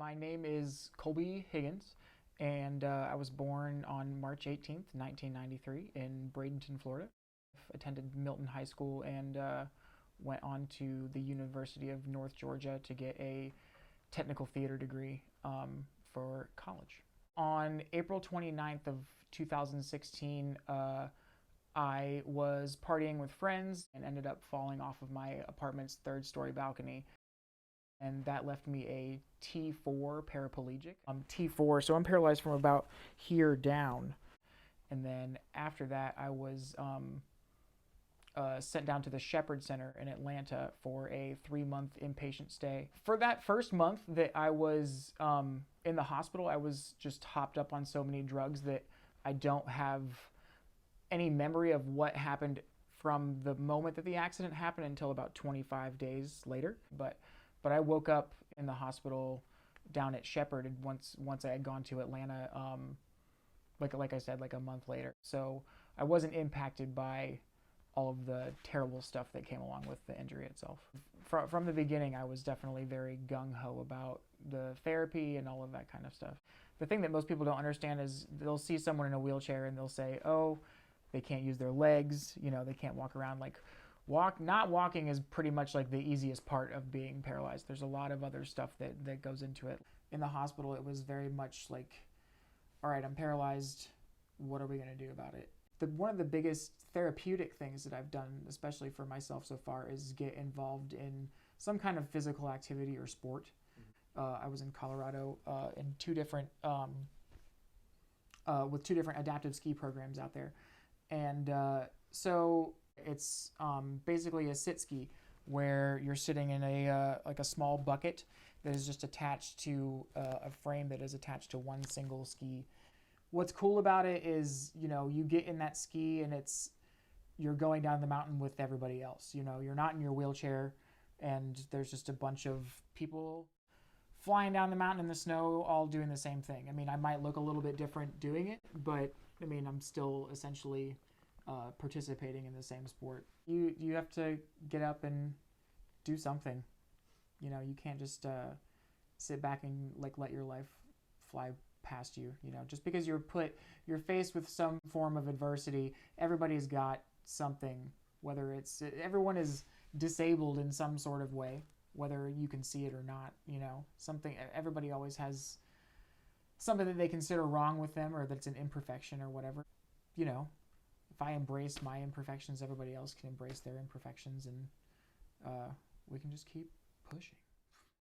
My name is Colby Higgins, and I was born on March 18th, 1993 in Bradenton, Florida. Attended Milton High School and went on to the University of North Georgia to get a technical theater degree for college. On April 29th of 2016, I was partying with friends and ended up falling off of my apartment's third-story balcony, and that left me a T4 paraplegic. T4, so I'm paralyzed from about here down. And then after that, I was sent down to the Shepherd Center in Atlanta for a 3-month inpatient stay. For that first month that I was in the hospital, I was just hopped up on so many drugs that I don't have any memory of what happened from the moment that the accident happened until about 25 days later. But I woke up in the hospital down at Shepherd once I had gone to Atlanta, like I said, like a month later. So I wasn't impacted by all of the terrible stuff that came along with the injury itself. From the beginning, I was definitely very gung-ho about the therapy and all of that kind of stuff. The thing that most people don't understand is they'll see someone in a wheelchair and they'll say, oh, they can't use their legs, they can't walk around. Like, not walking is pretty much like the easiest part of being paralyzed. There's a lot of other stuff that goes into it. In the hospital, it was very much like, all right, I'm paralyzed. What are we going to do about it? One of the biggest therapeutic things that I've done, especially for myself so far, is get involved in some kind of physical activity or sport. I was in Colorado in with two different adaptive ski programs out there. And so it's basically a sit ski where you're sitting in like a small bucket that is just attached to a frame that is attached to one single ski. What's cool about it is, you get in that ski and you're going down the mountain with everybody else. You're not in your wheelchair and there's just a bunch of people flying down the mountain in the snow, all doing the same thing. I mean, I might look a little bit different doing it, but I mean, I'm still essentially participating in the same sport. You have to get up and do something. You can't just sit back and let your life fly past you. Just because you're faced with some form of adversity, everybody's got something. Whether everyone is disabled in some sort of way, whether you can see it or not. Something. Everybody always has something that they consider wrong with them, or that's an imperfection or whatever. If I embrace my imperfections, everybody else can embrace their imperfections, and we can just keep pushing.